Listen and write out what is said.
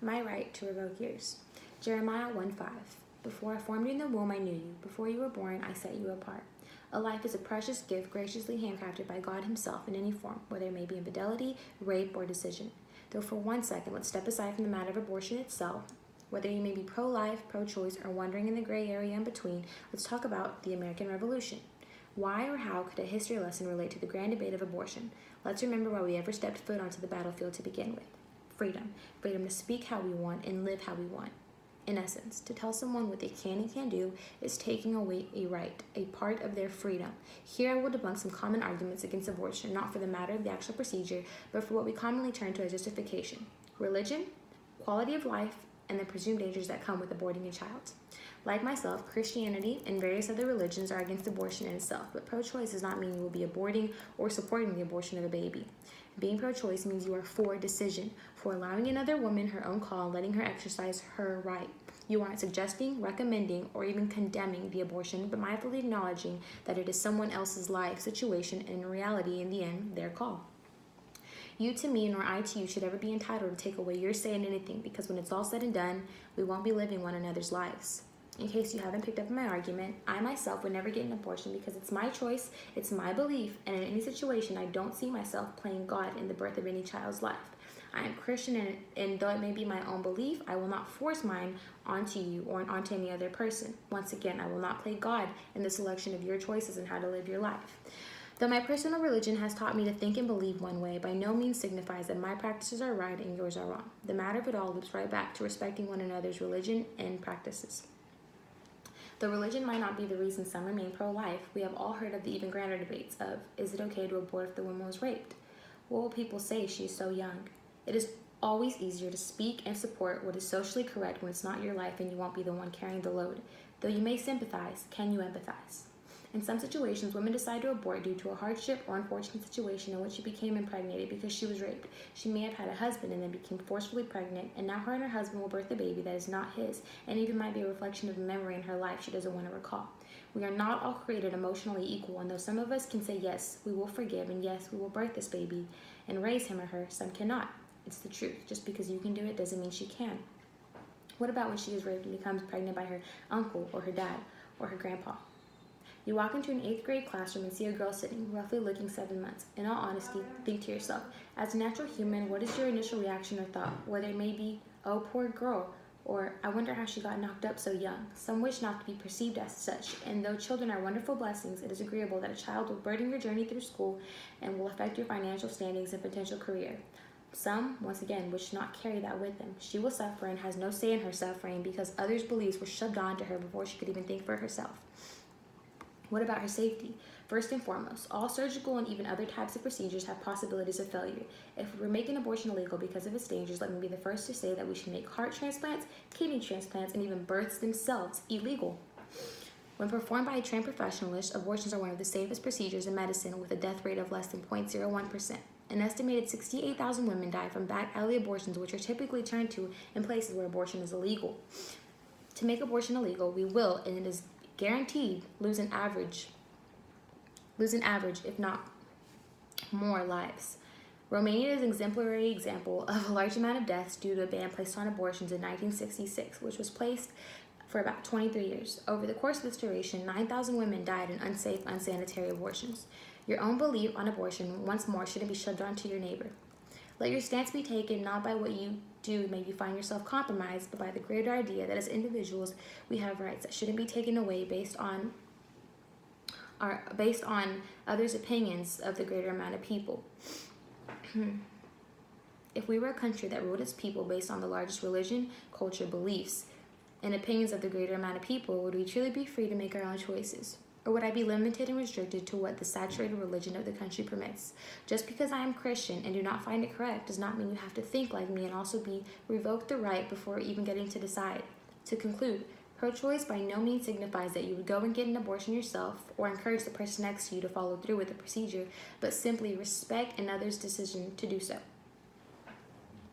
My right to revoke yours. Jeremiah 1:5. Before I formed you in the womb, I knew you. Before you were born, I set you apart. A life is a precious gift graciously handcrafted by God Himself in any form, whether it may be infidelity, rape, or decision. Though for 1 second, let's step aside from the matter of abortion itself. Whether you may be pro-life, pro-choice, or wondering in the gray area in between, let's talk about the American Revolution. Why or how could a history lesson relate to the grand debate of abortion? Let's remember why we ever stepped foot onto the battlefield to begin with. Freedom. Freedom to speak how we want and live how we want. In essence, to tell someone what they can and can't do is taking away a right, a part of their freedom. Here I will debunk some common arguments against abortion, not for the matter of the actual procedure, but for what we commonly turn to as justification: religion, quality of life, and the presumed dangers that come with aborting a child. Like myself, Christianity and various other religions are against abortion in itself, but pro-choice does not mean you will be aborting or supporting the abortion of a baby. Being pro-choice means you are for decision, for allowing another woman her own call and letting her exercise her right. You aren't suggesting, recommending, or even condemning the abortion, but mindfully acknowledging that it is someone else's life, situation, and in reality, in the end, their call. You to me, nor I to you, should ever be entitled to take away your say in anything, because when it's all said and done, we won't be living one another's lives. In case you haven't picked up on my argument, I myself would never get an abortion because it's my choice, it's my belief, and in any situation, I don't see myself playing God in the birth of any child's life. I am Christian, and though it may be my own belief, I will not force mine onto you or onto any other person. Once again, I will not play God in the selection of your choices and how to live your life. Though my personal religion has taught me to think and believe one way, by no means signifies that my practices are right and yours are wrong. The matter of it all loops right back to respecting one another's religion and practices. Though religion might not be the reason some remain pro-life, we have all heard of the even grander debates of, is it okay to abort if the woman was raped? What will people say? She is so young. It is always easier to speak and support what is socially correct when it's not your life and you won't be the one carrying the load. Though you may sympathize, can you empathize? In some situations, women decide to abort due to a hardship or unfortunate situation in which she became impregnated because she was raped. She may have had a husband and then became forcefully pregnant, and now her and her husband will birth a baby that is not his, and even might be a reflection of a memory in her life she doesn't want to recall. We are not all created emotionally equal, and though some of us can say, yes, we will forgive, and yes, we will birth this baby and raise him or her, some cannot. It's the truth. Just because you can do it doesn't mean she can. What about when she is raped and becomes pregnant by her uncle or her dad or her grandpa? You walk into an 8th grade classroom and see a girl sitting, roughly looking 7 months. In all honesty, think to yourself, as a natural human, what is your initial reaction or thought? Whether it may be, oh, poor girl, or I wonder how she got knocked up so young. Some wish not to be perceived as such, and though children are wonderful blessings, it is agreeable that a child will burden your journey through school and will affect your financial standings and potential career. Some, once again, wish not carry that with them. She will suffer and has no say in her suffering because others' beliefs were shoved onto her before she could even think for herself. What about her safety? First and foremost, all surgical and even other types of procedures have possibilities of failure. If we're making abortion illegal because of its dangers, let me be the first to say that we should make heart transplants, kidney transplants, and even births themselves illegal. When performed by a trained professionalist, abortions are one of the safest procedures in medicine with a death rate of less than 0.01%. An estimated 68,000 women die from back alley abortions, which are typically turned to in places where abortion is illegal. To make abortion illegal, we will, and it is guaranteed, lose an average, if not more, lives. Romania is an exemplary example of a large amount of deaths due to a ban placed on abortions in 1966, which was placed for about 23 years. Over the course of its duration, 9,000 women died in unsafe, unsanitary abortions. Your own belief on abortion, once more, shouldn't be shoved onto your neighbor. Let your stance be taken not by what you do make you find yourself compromised, but by the greater idea that as individuals we have rights that shouldn't be taken away based on others' opinions of the greater amount of people. If we were a country that ruled its people based on the largest religion, culture, beliefs, and opinions of the greater amount of people, would we truly be free to make our own choices? Or would I be limited and restricted to what the saturated religion of the country permits? Just because I am Christian and do not find it correct does not mean you have to think like me and also be revoked the right before even getting to decide. To conclude, pro-choice by no means signifies that you would go and get an abortion yourself or encourage the person next to you to follow through with the procedure, but simply respect another's decision to do so.